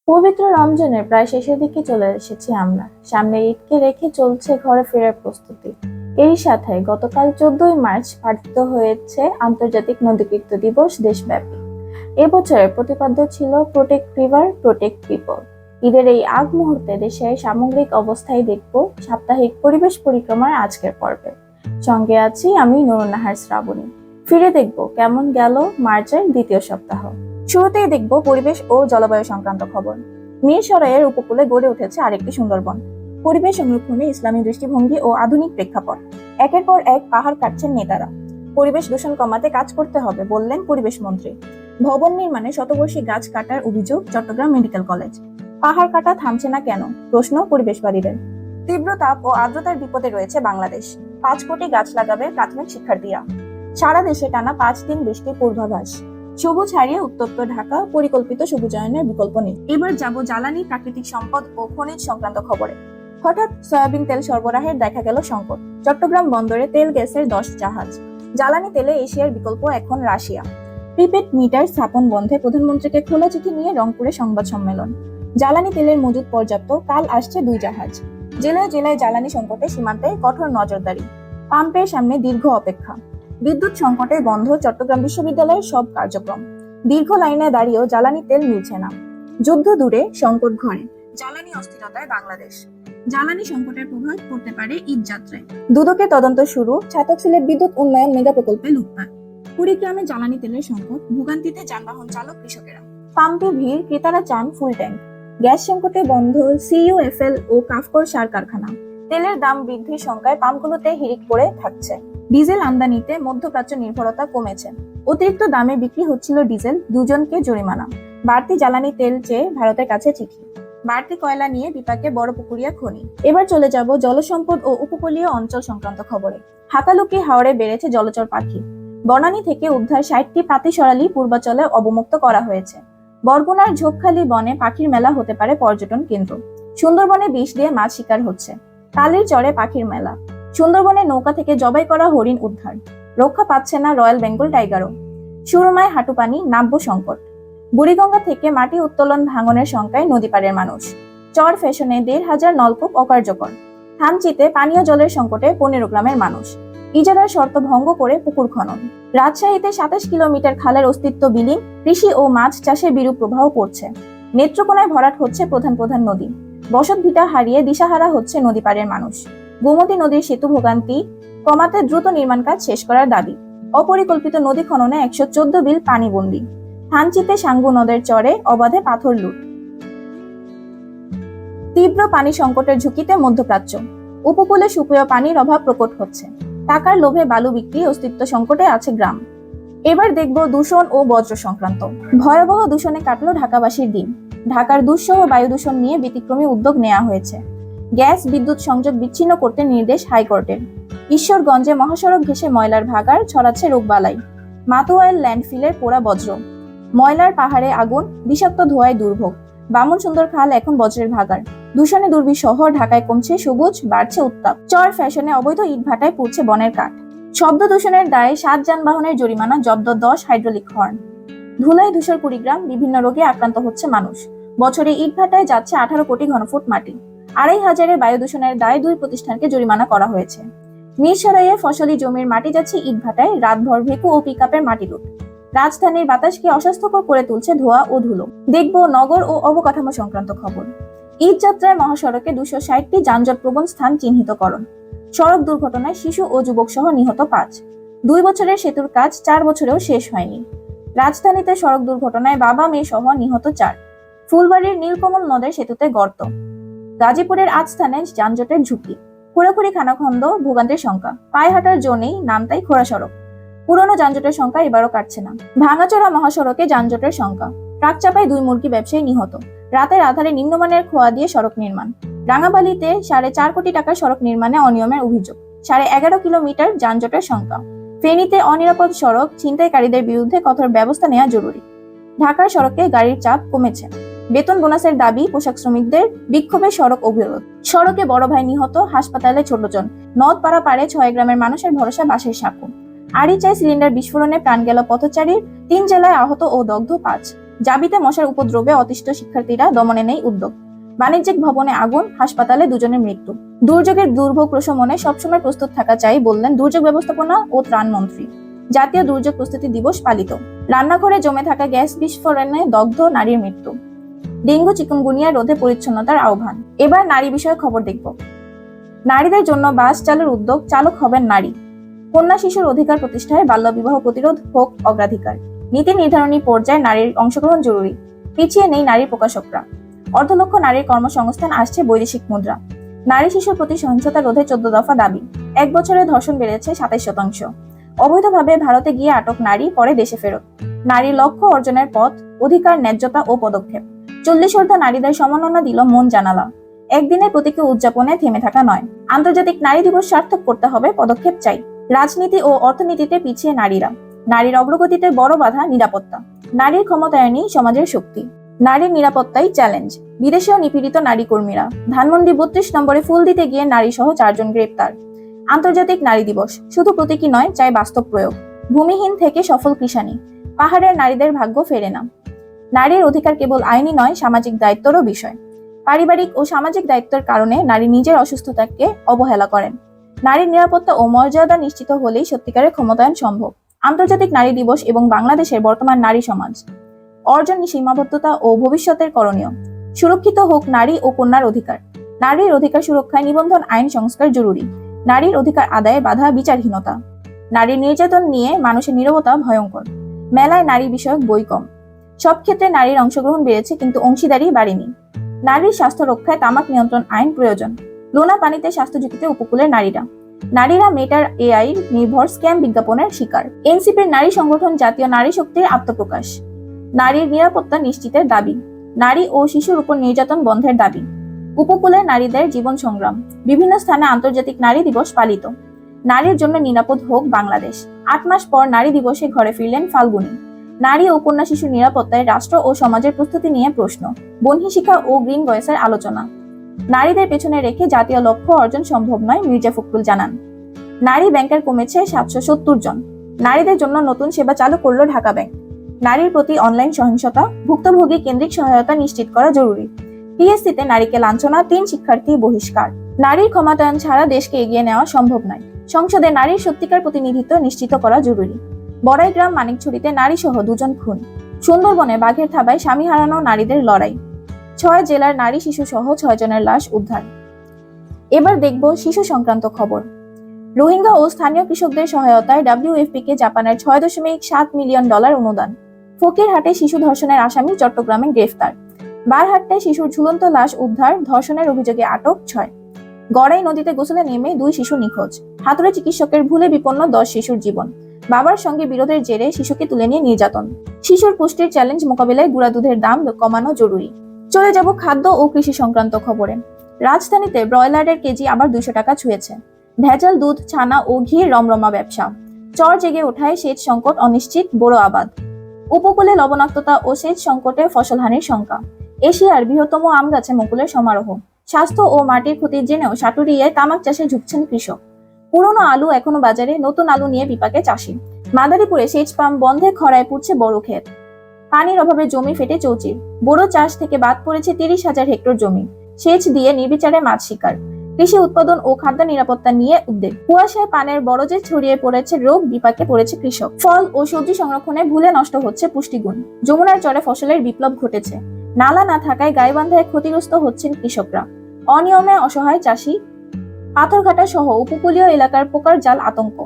পবিত্র রমজানের প্রায় শেষের দিকে চলে এসেছি আমরা। সামনে ঈদকে রেখে চলছে ঘরে ফেরার প্রস্তুতি। এরই সাথে গতকাল 14ই মার্চ পালিত হয়েছে আন্তর্জাতিক নদীকৃত্য দিবস দেশব্যাপী। এবছরের প্রতিপাদ্য ছিল প্রোটেক্ট রিভার, প্রোটেক্ট পিপল। ঈদের এই আগ মুহূর্তে দেশের সামগ্রিক অবস্থায় দেখব সাপ্তাহিক পরিবেশ পরিক্রমার আজকের পর্বে। সঙ্গে আছি আমি নুরুন্নাহার শ্রাবণী। ফিরে দেখব কেমন গেল মার্চের দ্বিতীয় সপ্তাহ। শুরুতেই দেখব পরিবেশ ও জলবায়ু সংক্রান্ত খবর। মিরসরাইয়ের উপকূলে গড়ে উঠেছে আরেকটি সুন্দরবন। পরিবেশ সংরক্ষণে ইসলামী দৃষ্টিভঙ্গি ও আধুনিক প্রেক্ষাপট। একের পর এক পাহাড় কাটছেন নেতারা। পরিবেশ দূষণ কমাতে কাজ করতে হবে বললেন পরিবেশ মন্ত্রী। ভবন নির্মাণে শতবর্ষী গাছ কাটার অভিযোগ চট্টগ্রাম মেডিকেল কলেজ। পাহাড় কাটা থামছে না কেন, প্রশ্ন পরিবেশবাদীদের। তীব্র তাপ ও আর্দ্রতার বিপদে রয়েছে বাংলাদেশ। 5 কোটি গাছ লাগাবে প্রাথমিক শিক্ষার্থীরা। সারা দেশে টানা 5 দিন বৃষ্টির পূর্বাভাস। সবুজ হারিয়ে উত্তপ্ত ঢাকা, পরিকল্পিত সবুজায়নের বিকল্প নেই। এবার যাব জ্বালানি, প্রাকৃতিক সম্পদ ও খনিজ সংক্রান্ত খবরে। হঠাৎ সয়াবিন তেল সরবরাহের দেখা গেল সংকট। চট্টগ্রাম বন্দরে তেল গ্যাসের 10 জাহাজ। জ্বালানি তেলে এশিয়ার বিকল্প এখন রাশিয়া। প্রিপেড মিটার স্থাপন বন্ধে প্রধানমন্ত্রীকে খোলা চিঠি নিয়ে রংপুরে সংবাদ সম্মেলন। জ্বালানি তেলের মজুদ পর্যাপ্ত, কাল আসছে 2 জাহাজ। জেলায় জেলায় জ্বালানি সংকটে সীমান্তে কঠোর নজরদারি। পাম্পের সামনে দীর্ঘ অপেক্ষা। বিদ্যুৎ সংকটে বন্ধ চট্টগ্রাম বিশ্ববিদ্যালয়ের সব কার্যক্রম। দীর্ঘ লাইনে দাঁড়িয়েও জ্বালানি তেল মিলছে না। যুদ্ধ দূরে, সংকট ঘরে। জ্বালানি অস্থিরতায় বাংলাদেশ। জ্বালানি সংকটের প্রভাব পড়তে পারে ঈদ যাত্রায়। দুদকে তদন্ত শুরু। ছাতক সিলেট বিদ্যুৎ উন্নয়ন মেগা প্রকল্পে লুটপাট। কুড়িগ্রামে জ্বালানি তেলের সংকট, ভোগান্তিতে যানবাহন চালক, কৃষকেরা। পাম্পে ভিড়, ক্রেতারা চান ফুল ট্যাঙ্ক। গ্যাস সংকটে বন্ধ সিইউএফএল ও কাফকর সার কারখানা। তেলের দাম বৃদ্ধির শঙ্কায় পাম্পগুলোতে হিড়িক পড়ে থাকছে। ডিজেল আমদানিতে মধ্যপ্রাচ্য নির্ভরতা কমেছে। অতিরিক্ত দামে বিক্রি হচ্ছিল ডিজেল, 2 জনকে জরিমানা। বাড়তি জ্বালানি তেল চেয়ে ভারতের কাছে চিঠি। বাড়তি কয়লা নিয়ে বিপাকে বড়পুকুরিয়া খনি। এবার চলে যাব জলসম্পদ ও উপকূলীয় অঞ্চল সংক্রান্ত খবরে। হাকালুকি হাওরে বেড়েছে জলচর পাখি। বনানী থেকে উদ্ধার 60টি পাতিসরালি পূর্বাচলে অবমুক্ত করা হয়েছে। বরগুনার ঝোপখালি বনে পাখির মেলা হতে পারে পর্যটন কেন্দ্র। সুন্দরবনে বিষ দিয়ে মাছ শিকার হচ্ছে। কালির চরে পাখির মেলা। সুন্দরবনে নৌকা থেকে জবাই করা হরিণ উদ্ধার। রক্ষা পাচ্ছে না রয়্যাল বেঙ্গল টাইগারও। সুরমায় হাঁটুপানি, নাব্য সংকট। বুড়িগঙ্গা থেকে মাটি উত্তোলন ভাঙনের শঙ্কায় নদীপাড়ের মানুষ। চর ফ্যাশনে 1,500 নলকূপ অকার্যকর। থানচিতে পানীয় জলের সংকটে 15 গ্রামের মানুষ। ইজারার শর্ত ভঙ্গ করে পুকুর খনন। রাজশাহীতে 27 কিলোমিটার খালের অস্তিত্ব বিলীন। কৃষি ও মাছ চাষে বিরূপ প্রভাব পড়ছে। নেত্রকোনায় ভরাট হচ্ছে প্রধান প্রধান নদী। বসত ভিটা হারিয়ে দিশাহারা হচ্ছে নদীপাড়ের মানুষ। গোমতী নদীর সেতু ভোগান্তি কমাতে দ্রুত নির্মাণ কাজ শেষ করার দাবি। অপরিকল্পিত নদী খননে 114 বিল পানিবন্দী। থানচিতে সাঙ্গু নদের চরে অবাধে পাথর লুট। তীব্র পানি সংকটের ঝুঁকিতে মধ্যপ্রাচ্য। উপকূলে সুপেয় পানির অভাব প্রকট হচ্ছে। টাকার লোভে বালু বিক্রি, অস্তিত্ব সংকটে আছে গ্রাম। এবার দেখব দূষণ ও বজ্র সংক্রান্ত। ভয়াবহ দূষণে কাটলো ঢাকাবাসীর দিন। ঢাকার দুঃসহ বায়ু দূষণ নিয়ে ব্যতিক্রমী উদ্যোগ নেওয়া হয়েছে। গ্যাস বিদ্যুৎ সংযোগ বিচ্ছিন্ন করতে নির্দেশ হাইকোর্টের। ঈশ্বরগঞ্জে মহাসড়ক ঘেঁষে ময়লার ভাগাড়, ছড়াচ্ছে রোগবালাই। মাতুয়াইল ল্যান্ডফিলের পোড়া বজ্র। ময়লার পাহাড়ে আগুন, বিষাক্ত ধোঁয়ায় দুর্ভোগ। বামন সুন্দর খাল এখন বজ্রের ভাগাড়। দূষণে দুর্বিষহ ঢাকায় কমছে সবুজ, বাড়ছে উত্তাপ। চর ফ্যাশনে অবৈধ ইটভাটায় পুড়ছে বনের কাঠ। শব্দ দূষণের দায়ে 7 যানবাহনের জরিমানা, জব্দ 10 হাইড্রোলিক হর্ন। ধুলায় ধূসর কুড়িগ্রাম, বিভিন্ন রোগে আক্রান্ত হচ্ছে মানুষ। বছরে ইটভাটায় যাচ্ছে 18 কোটি ঘনফুট মাটি। 2,500 বায়ু দূষণের দায়ে 2 প্রতিষ্ঠানকে জরিমানা করা হয়েছে। মিরসরাইয়ে ফসলি জমির মাটি যাচ্ছে ইটভাটায়, রাতভর ভেকু ও পিকআপের মাটি লুট। রাজধানীর বাতাসকে অস্বাস্থ্যকর করে তুলছে ধোঁয়া ও ধুলো। দেখব নগর ও অবকাঠামো সংক্রান্ত খবর। ঈদ যাত্রায় মহাসড়কে 260টি যানজট প্রবণ স্থান চিহ্নিতকরণ। সড়ক দুর্ঘটনায় শিশু ও যুবক সহ নিহত 5। 2 বছরের সেতুর কাজ 4 বছরেও শেষ হয়নি। রাজধানীতে সড়ক দুর্ঘটনায় বাবা মেয়ে সহ নিহত 4। ফুলবাড়ির নীলকমল নদের সেতুতে গর্ত। গাজীপুরের 8 স্থানে যানজটের ঝুঁকি। খোঁড়াখুড়ি খানাখন্দ, ভোগান্তির শঙ্কা। পায়ে হাঁটার জো নেই, নামতাই খোঁড়া সড়ক। পুরনো যানজটের সংখ্যা এবারও কাটছে না। ভাঙাচোরা মহাসড়কে যানজটের শঙ্কা। ট্রাক চাপায় 2 মুরগি ব্যবসায়ী নিহত। রাতের আধারে নিম্নমানের খোয়া দিয়ে সড়ক নির্মাণ। রাঙাবালিতে 4.5 কোটি টাকার সড়ক নির্মাণে অনিয়মের অভিযোগ। 11.5 কিলোমিটার যানজটের শঙ্কা। ফেনীতে অনিরাপদ সড়ক, ছিনতাইকারীদের বিরুদ্ধে কঠোর ব্যবস্থা নেওয়া জরুরি। ঢাকার সড়কে গাড়ির চাপ কমেছে। বেতন বোনাসের দাবি, পোশাক শ্রমিকদের বিক্ষোভে সড়ক অবরোধ। সড়কে বড় ভাই নিহত, হাসপাতালে ছোটজন। নদ পাড়ে 6 গ্রামের মানুষের ভরসা বাঁশের সাঁকো। আড়িচায় সিলিন্ডার বিস্ফোরণে প্রাণ গেল পথচারীর। 3 জেলায় আহত ও দগ্ধ 5। জাবিতে মশার উপদ্রবে অতিষ্ঠ শিক্ষার্থীরা দমনে নেই উদ্যোগ। বাণিজ্যিক ভবনে আগুন, হাসপাতালে দুজনের মৃত্যু। দুর্যোগের দুর্ভোগ প্রশমনে সবসময় প্রস্তুত থাকা চাই বললেন দুর্যোগ ব্যবস্থাপনা ও ত্রাণ মন্ত্রী। জাতীয় দুর্যোগ প্রস্তুতি দিবস পালিত। রান্নাঘরে জমে থাকা গ্যাস বিস্ফোরণে দগ্ধ নারীর মৃত্যু। ডেঙ্গু চিকুনগুনিয়া রোধে পরিচ্ছন্নতার আহ্বান। এবার নারী বিষয়ে খবর দেখব। নারীদের জন্য বাস চালুর উদ্যোগ, চালক হবেন নারী। কন্যা শিশুর অধিকার প্রতিষ্ঠায় বাল্যবিবাহ প্রতিরোধ হোক অগ্রাধিকার। নীতি নির্ধারণী পর্যায়ে নারীর অংশগ্রহণ জরুরি। পিছিয়ে নেই নারী প্রকাশকরা। অর্ধলক্ষ নারীর কর্মসংস্থান আসছে বৈদেশিক মুদ্রা। নারী শিশুর প্রতি সহিংসতা রোধে 14 দফা দাবি। 1 বছরে ধর্ষণ বেড়েছে 27%। অবৈধভাবে ভারতে গিয়ে আটক নারী পরে দেশে ফেরত। নারীর লক্ষ্য অর্জনের পথ, অধিকার, ন্যায্যতা ও পদক্ষেপ। 40 নারীদের সম্মাননা দিল মন জানালা। একদিনের প্রতীকী উদযাপনে থেমে থাকা নয়। আন্তর্জাতিক নারী দিবস সার্থক করতে হবে, পদক্ষেপ চাই। রাজনীতি ও অর্থনীতিতে পিছিয়ে নারীরা। নারীর অগ্রগতিতে বড় বাধা নিরাপত্তা। নারীর ক্ষমতায়নই সমাজের শক্তি। নারীর নিরাপত্তাই চ্যালেঞ্জ। বিদেশেও নিপীড়িত নারী কর্মীরা। ধানমন্ডি 32 নম্বরে ফুল দিতে গিয়ে নারী সহ 4 জন গ্রেপ্তার। আন্তর্জাতিক নারী দিবস শুধু প্রতীকী নয়, চাই বাস্তব প্রয়োগ। ভূমিহীন থেকে সফল কৃষানি। পাহাড়ের নারীদের ভাগ্য ফেরে না। নারীর অধিকার কেবল আইনি নয়, সামাজিক দায়িত্বেরও বিষয়। পারিবারিক ও সামাজিক দায়িত্বের কারণে নারী নিজের অসুস্থতাকে অবহেলা করেন। নারীর নিরাপত্তা ও মর্যাদা নিশ্চিত হলেই সত্যিকারের ক্ষমতায়ন সম্ভব। আন্তর্জাতিক নারী দিবস এবং বাংলাদেশের বর্তমান নারী সমাজ। অর্জন, সীমাবদ্ধতা ও ভবিষ্যতের করণীয়। সুরক্ষিত হোক নারী ও কন্যার অধিকার। নারীর অধিকার সুরক্ষায় নিবন্ধন আইন সংস্কার জরুরি। নারীর অধিকার আদায়ে বাধা বিচারহীনতা। নারীর নির্যাতন নিয়ে মানুষের নীরবতা ভয়ঙ্কর। মেলায় নারী বিষয়ক বই কম। সব ক্ষেত্রে নারীর অংশগ্রহণ বেড়েছে, কিন্তু অংশীদারি বাড়েনি। নারীর স্বাস্থ্য রক্ষায় তামাক নিয়ন্ত্রণ আইন প্রয়োজন। লোনা পানিতে স্বাস্থ্য ঝুঁকিতে উপকূলের নারীরা। নারীরা মেটার এআই নির্ভর স্ক্যাম বিজ্ঞাপনের শিকার। এনসিপির নারী সংগঠন জাতীয় নারী শক্তির আত্মপ্রকাশ। নারীর নিরাপত্তা নিশ্চিতের দাবি। নারী ও শিশুর উপর নির্যাতন বন্ধের দাবি। উপকূলের নারীদের জীবন সংগ্রাম। বিভিন্ন স্থানে আন্তর্জাতিক নারী দিবস পালিত। নারীর জন্য নিরাপদ হোক বাংলাদেশ। 8 মাস পর নারী দিবসে ঘরে ফিরলেন ফাল্গুনী। নারী ও কন্যা শিশুর নিরাপত্তায় রাষ্ট্র ও সমাজের প্রস্তুতি নিয়ে প্রশ্ন। বন্যী শিক্ষা ও গ্রিন ভয়েসের আলোচনা। নারীদের পেছনে রেখে জাতীয় লক্ষ্য অর্জন সম্ভব নয়, মির্জা ফখরুল জানান। নারী ব্যাংকার কমেছে 770 জন। নারীদের জন্য নতুন সেবা চালু করল ঢাকা ব্যাংক। নারীর প্রতি অনলাইন সহিংসতা, ভুক্তভোগী কেন্দ্রিক সহায়তা নিশ্চিত করা জরুরি। পিএসসিতে নারীকে লাঞ্ছনা, 3 শিক্ষার্থী বহিষ্কার। নারীর ক্ষমতায়ন ছাড়া দেশকে এগিয়ে নেওয়া সম্ভব নয়। সংসদে নারীর সত্যিকার প্রতিনিধিত্ব নিশ্চিত করা জরুরি। বড়াইগ্রাম মানিকছড়িতে নারী সহ 2 জন খুন। সুন্দরবনে বাঘের থাবায় স্বামী হারানো নারীদের লড়াই। 6 জেলার নারী শিশু সহ 6 জনের লাশ উদ্ধার। এবার দেখব শিশু সংক্রান্ত খবর। রোহিঙ্গা ও স্থানীয় কৃষকদের সহায়তায় WFP কে জাপানের $6.7 মিলিয়ন অনুদান। ফকিরহাটে শিশু ধর্ষণের আসামি চট্টগ্রামে গ্রেফতার। বারহাট্টায় শিশুর ঝুলন্ত লাশ উদ্ধার, ধর্ষণের অভিযোগে আটক 6। গড়াই নদীতে গোসলে নেমে 2 শিশু নিখোঁজ। হাতুড়ে চিকিৎসকের ভুলে বিপন্ন 10 শিশুর জীবন। বাবার সঙ্গে বিরোধের জেরে শিশুকে তুলে নিয়ে নির্যাতন। শিশুর পুষ্টির চ্যালেঞ্জ মোকাবিলায় গুঁড়া দুধের দাম কমানো জরুরি। চলে যাব খাদ্য ও কৃষি সংক্রান্ত খবরে। রাজধানীতে ব্রয়লারের কেজি আবার 200 টাকা ছুঁয়েছে। ভেজাল দুধ, ছানা ও ঘির রমরমা ব্যবসা। চর জেগে ওঠায় সেচ সংকট অনিশ্চিত, বড় আবাদ। উপকূলে লবণাক্ততা ও সেচ সংকটে ফসলহানির শঙ্কা। এশিয়ার বৃহত্তম আম গাছে মুকুলের সমারোহ। স্বাস্থ্য ও মাটির ক্ষতির জেনেও সাটুরিয়ায় তামাক চাষে ঝুঁকছেন কৃষক। পুরনো আলু এখনো বাজারে, নতুন আলু নিয়ে বিপাকে চাষি। মাদারীপুরে সেচ পাম্প বন্ধে খরায় পুড়ছে বড় ক্ষেত। পানির অভাবে জমি ফেটে চৌচির। বড় চাষ থেকে বাদ পড়েছে 30,000 হেক্টর জমি। সেচ দিয়ে নির্বিচারে মাছ শিকার। কৃষি উৎপাদন ও খাদ্য নিরাপত্তা নিয়ে উদ্বেগ। কুয়াশায় পানের বরজে ছড়িয়ে পড়েছে রোগ, বিপাকে পড়েছে কৃষক। ফল ও সবজি সংরক্ষণে ভুলে নষ্ট হচ্ছে পুষ্টিগুণ। যমুনার চরে ফসলের বিপ্লব ঘটেছে। নালা না থাকায় গাইবান্ধায় ক্ষতিগ্রস্ত হচ্ছেন কৃষকরা। অনিয়মে অসহায় চাষি। পাথরঘাটা সহ উপকূলীয় এলাকার পোকার জাল আতঙ্ক।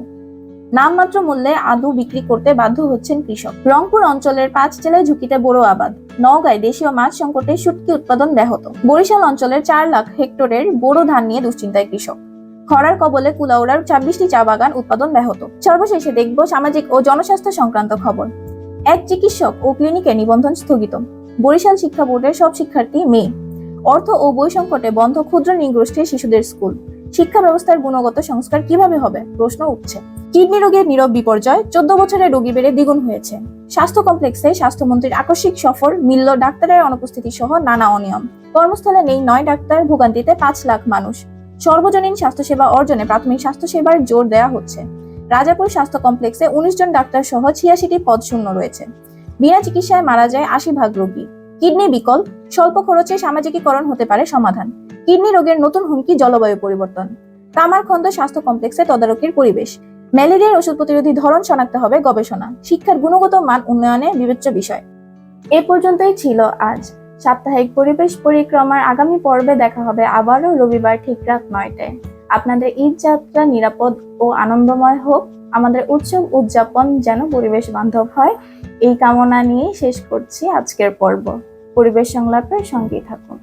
নামমাত্র মূল্যে আলু বিক্রি করতে বাধ্য হচ্ছেন কৃষক। রংপুর অঞ্চলের 5 জেলায় ঝুঁকিতে বড় আবাদ। নওগাঁয় দেশীয় মাছ সংকটে শুটকি উৎপাদন ব্যাহত। বরিশাল অঞ্চলের 4 লাখ হেক্টরের বোরো ধান নিয়ে দুশ্চিন্তায় কৃষক। খরার কবলে কুলাউড়ার 26টি চা বাগান উৎপাদন ব্যাহত। সর্বশেষে দেখব সামাজিক ও জনস্বাস্থ্য সংক্রান্ত খবর। এক চিকিৎসক ও ক্লিনিকে নিবন্ধন স্থগিত। বরিশাল শিক্ষা বোর্ডের সব শিক্ষার্থী মেয়ে। অর্থ ও বই সংকটে বন্ধ ক্ষুদ্র নৃগোষ্ঠীর শিশুদের স্কুল। শিক্ষা ব্যবস্থার গুণগত সংস্কার কিভাবে হবে, প্রশ্ন উঠছে। কিডনি রোগের নীরব বিপর্যয়। 14 বছরে রোগী বেড়ে দ্বিগুণ হয়েছে। স্বাস্থ্য কমপ্লেক্সে স্বাস্থ্যমন্ত্রীর আকস্মিক সফর, মিলল ডাক্তারের অনুপস্থিতি সহ নানা অনিয়ম। কর্মস্থলে নেই 9 ডাক্তার, ভোগান্তিতে 5 লাখ মানুষ। সর্বজনীন স্বাস্থ্যসেবা অর্জনে প্রাথমিক স্বাস্থ্যসেবার জোর দেওয়া হচ্ছে। রাজাপুর স্বাস্থ্য কমপ্লেক্সে 19 জন ডাক্তার সহ 86টি পদ শূন্য রয়েছে। বিনা চিকিৎসায় মারা যায় 80% রোগী। কিডনি বিকল, স্বল্প খরচে সামাজিকীকরণ হতে পারে সমাধান। কিডনি রোগের নতুন হুমকি জলবায়ু পরিবর্তন। কামারখন্দ স্বাস্থ্য কমপ্লেক্সে তদারকির পরিবেশ। ম্যালেরিয়ার ওষুধ প্রতিরোধী ধরন শনাক্ত হবে গবেষণা। শিক্ষার গুণগত মান উন্নয়নে বিবেচ্য বিষয়। এ পর্যন্তই ছিল আজ। সাপ্তাহিক পরিবেশ পরিক্রমার আগামী পর্বে দেখা হবে আবারও রবিবার ঠিক রাত 9টায়। আপনাদের ঈদ যাত্রা নিরাপদ ও আনন্দময় হোক। আমাদের উৎসব উদযাপন যেন পরিবেশ বান্ধব হয়, এই কামনা নিয়ে শেষ করছি আজকের পর্ব। পরিবেশ সংলাপের সঙ্গেই থাকুন।